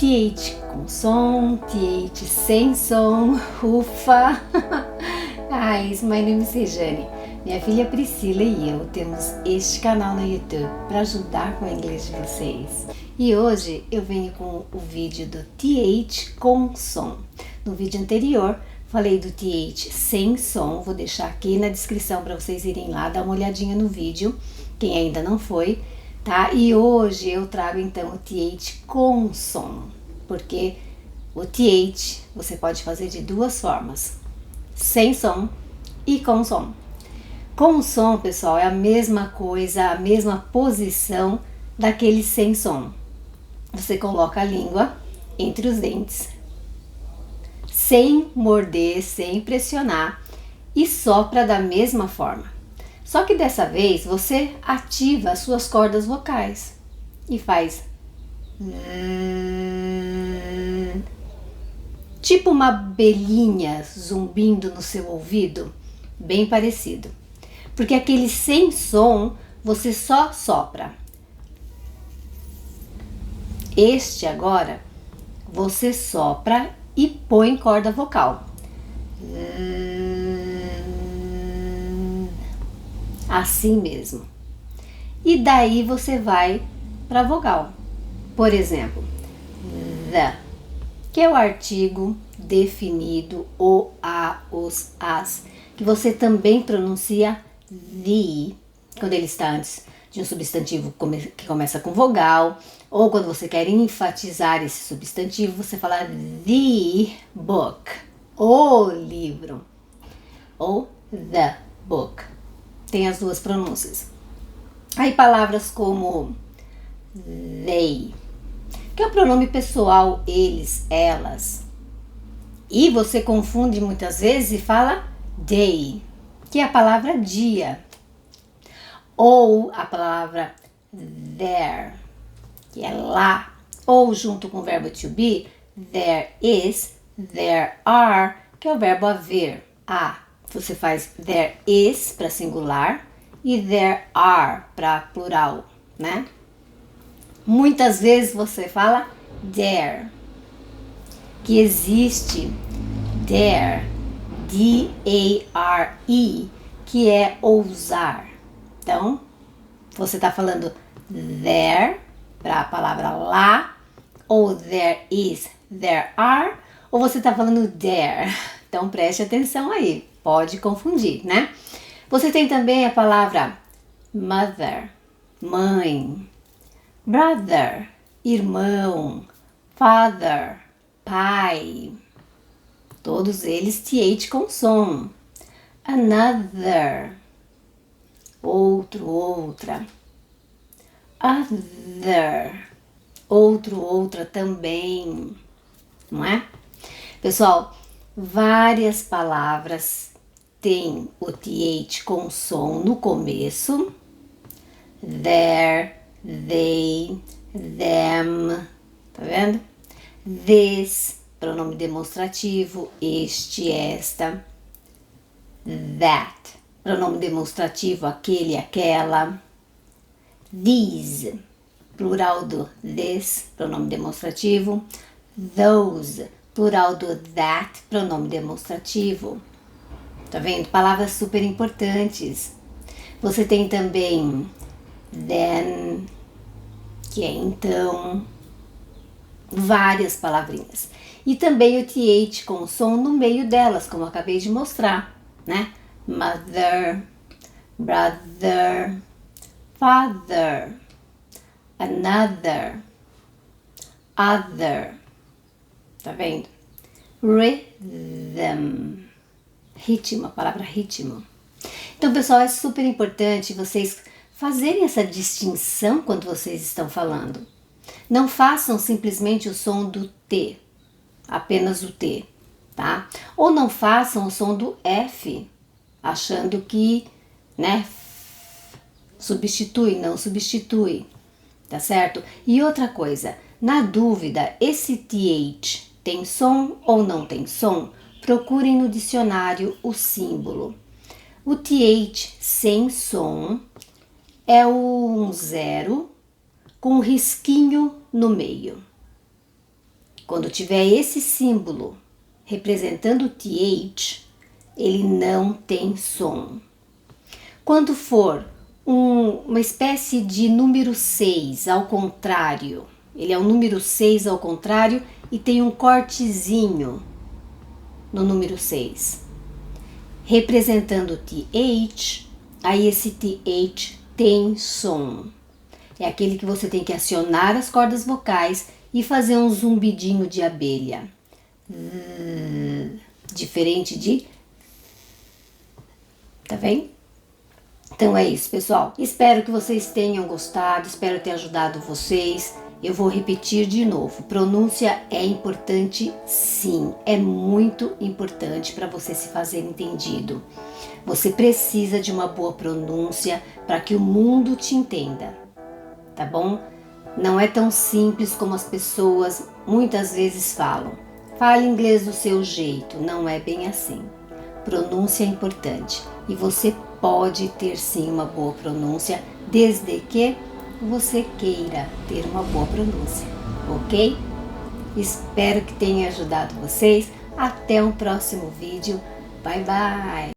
TH com som, TH sem som, ufa! Hi, my name is Rejane. Minha filha Priscila e eu temos este canal no YouTube para ajudar com o inglês de vocês. E hoje eu venho com o vídeo do TH com som. No vídeo anterior falei do TH sem som, vou deixar aqui na descrição para vocês irem lá dar uma olhadinha no vídeo, quem ainda não foi. Tá? E hoje eu trago então o TH com som, porque o TH você pode fazer de duas formas, sem som e com som. Com som, pessoal, é a mesma coisa, a mesma posição daquele sem som. Você coloca a língua entre os dentes, sem morder, sem pressionar, e sopra da mesma forma. Só que dessa vez você ativa as suas cordas vocais e faz tipo uma abelhinha zumbindo no seu ouvido, bem parecido. Porque aquele sem som você só sopra. Este agora você sopra e põe corda vocal. Assim mesmo. E daí você vai para vogal. Por exemplo, the, que é o artigo definido, o, a, os, as, que você também pronuncia the, quando ele está antes de um substantivo que começa com vogal, ou quando você quer enfatizar esse substantivo, você fala the book, o livro, ou the book. Tem as duas pronúncias. Aí palavras como they, que é o pronome pessoal eles, elas. E você confunde muitas vezes e fala day, que é a palavra dia. Ou a palavra there, que é lá. Ou junto com o verbo to be, there is, there are, que é o verbo haver, há. Você faz there is para singular e there are para plural, né? Muitas vezes você fala dare, que existe dare, D-A-R-E, que é ousar. Então, você está falando there para a palavra lá, ou there is, there are, ou você está falando dare. Então, preste atenção aí. Pode confundir, né? Você tem também a palavra mother, mãe, brother, irmão, father, pai. Todos eles TH com som. Another, outro, outra. Other, outro, outra também. Não é? Pessoal, várias palavras têm o TH com som no começo. There, they, them, tá vendo? This, pronome demonstrativo, este, esta. That, pronome demonstrativo, aquele, aquela. These, plural do this, pronome demonstrativo. Those, plural do that, pronome demonstrativo. Tá vendo? Palavras super importantes. Você tem também then, que é então, várias palavrinhas. E também o TH com som no meio delas, como eu acabei de mostrar, né? Mother, brother, father, another, other. Tá vendo? Rhythm, ritmo, a palavra ritmo. Então, pessoal, é super importante vocês fazerem essa distinção quando vocês estão falando. Não façam simplesmente o som do T, apenas o T, tá? Ou não façam o som do F, achando que, né, substitui, não substitui, tá certo? E outra coisa, na dúvida, esse TH tem som ou não tem som? Procurem no dicionário o símbolo. O TH sem som é um zero com um risquinho no meio. Quando tiver esse símbolo representando o TH, ele não tem som. Quando for uma espécie de número 6 ao contrário, ele é o número 6 ao contrário e tem um cortezinho no número 6, representando o TH, aí esse TH tem som. É aquele que você tem que acionar as cordas vocais e fazer um zumbidinho de abelha. Diferente de... Tá vendo? Então é isso, pessoal. Espero que vocês tenham gostado, espero ter ajudado vocês. Eu vou repetir de novo. Pronúncia é importante, sim. É muito importante para você se fazer entendido. Você precisa de uma boa pronúncia para que o mundo te entenda. Tá bom? Não é tão simples como as pessoas muitas vezes falam. Fale inglês do seu jeito, não é bem assim. Pronúncia é importante e você pode ter sim uma boa pronúncia, desde que você queira ter uma boa pronúncia, ok? Espero que tenha ajudado vocês. Até um próximo vídeo. Bye, bye!